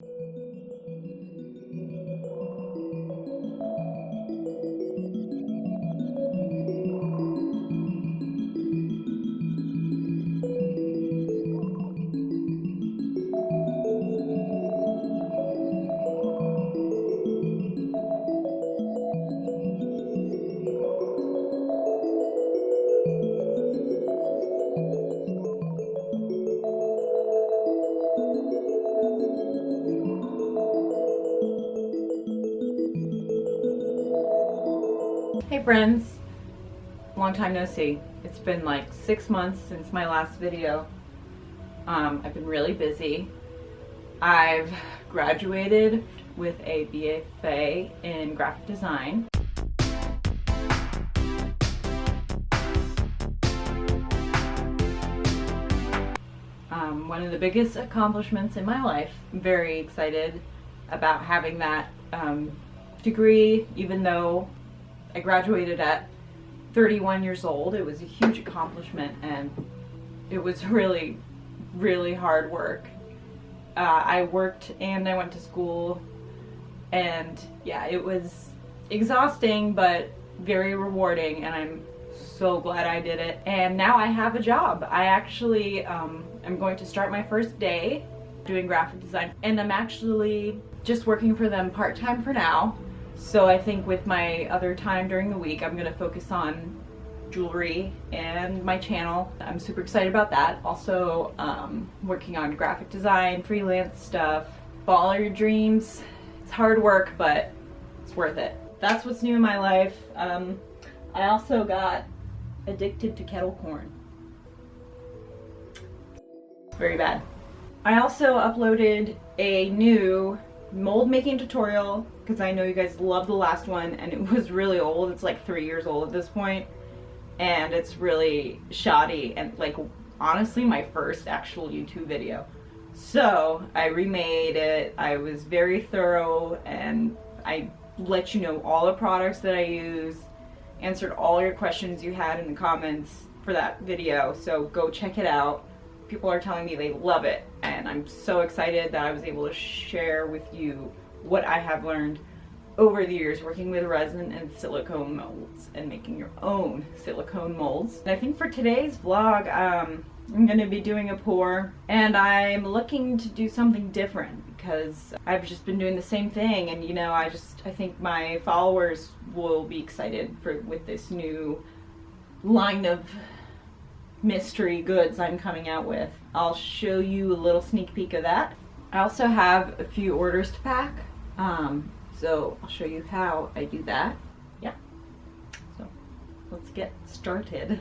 Hey friends, long time no see. It's been like 6 months since my last video. I've been really busy. I've graduated with a BFA in graphic design. One of the biggest accomplishments in my life. I'm very excited about having that degree, even though I graduated at 31 years old. It was a huge accomplishment and it was really, really hard work. I worked and I went to school, and yeah, it was exhausting but very rewarding, and I'm so glad I did it. And now I have a job. I actually I'm going to start my first day doing graphic design, and I'm actually just working for them part-time for now. So I think with my other time during the week, I'm going to focus on jewelry and my channel. I'm super excited about that. Also working on graphic design, freelance stuff. Follow your dreams. It's hard work, but it's worth it. That's what's new in my life. I also got addicted to kettle corn. It's very bad. I also uploaded a new mold making tutorial because I know you guys loved the last one and it was really old. It's like 3 years old at this point, and it's really shoddy and like honestly my first actual YouTube video. So I remade it. I was very thorough and I let you know all the products that I use, answered all your questions you had in the comments for that video, so go check it out. People are telling me they love it, and I'm so excited that I was able to share with you what I have learned over the years working with resin and silicone molds and making your own silicone molds. And I think for today's vlog, I'm going to be doing a pour, and I'm looking to do something different because I've just been doing the same thing, and you know, I think my followers will be excited with this new line of mystery goods I'm coming out with. I'll show you a little sneak peek of that. I also have a few orders to pack, so I'll show you how I do that. Yeah, so let's get started.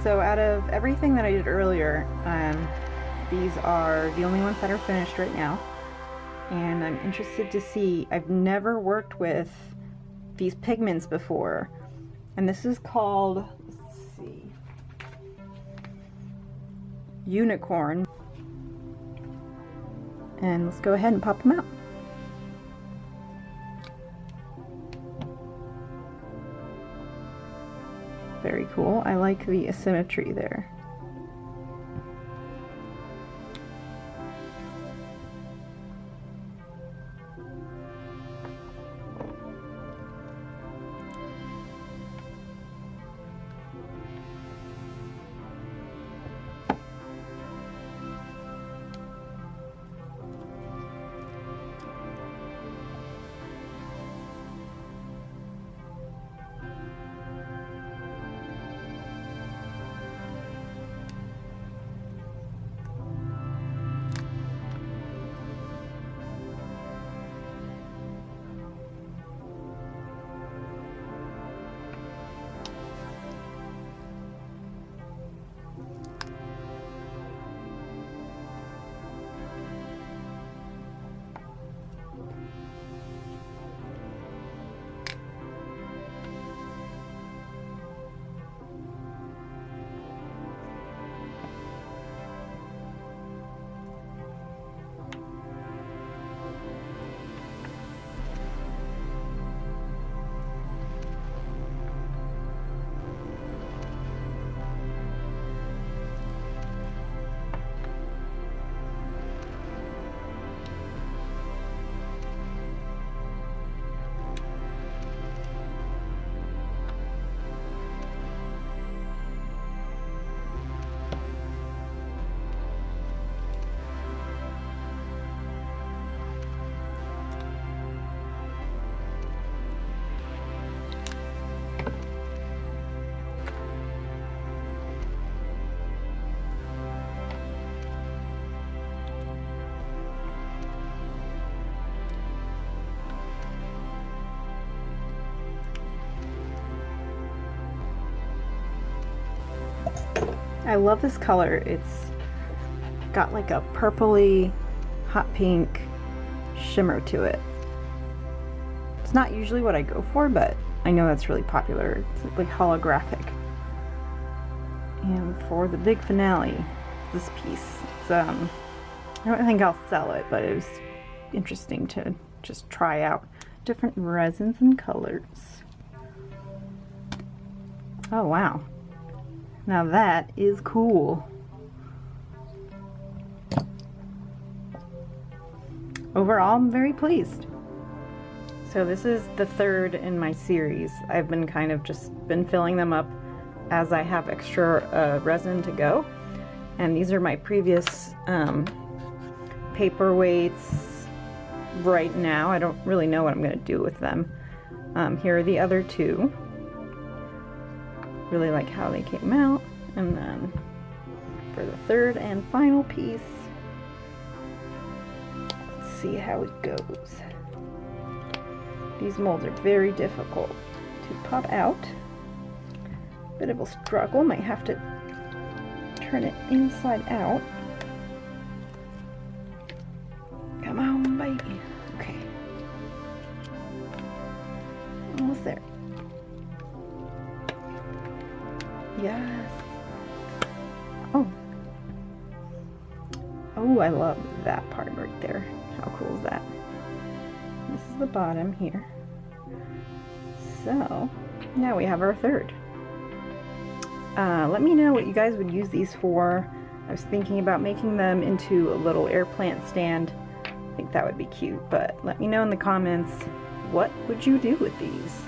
So out of everything that I did earlier, these are the only ones that are finished right now. And I'm interested to see, I've never worked with these pigments before. And this is called, let's see, Unicorn. And let's go ahead and pop them out. Very cool. I like the asymmetry there. I love this color. It's got like a purpley, hot pink shimmer to it. It's not usually what I go for, but I know that's really popular. It's like holographic. And for the big finale, this piece, it's, I don't think I'll sell it, but it was interesting to just try out different resins and colors. Oh wow. Now that is cool. Overall, I'm very pleased. So this is the third in my series. I've been kind of just been filling them up as I have extra resin to go. And these are my previous paperweights right now. I don't really know what I'm going to do with them. Here are the other two. Really like how they came out. And then for the third and final piece, let's see how it goes. These molds are very difficult to pop out. Bit of a struggle, might have to turn it inside out. Come on, baby. Okay. Almost there. Yes. Oh. Oh, I love that part right there. How cool is that? This is the bottom here. So, now we have our third. Let me know what you guys would use these for. I was thinking about making them into a little air plant stand. I think that would be cute, but let me know in the comments, what would you do with these?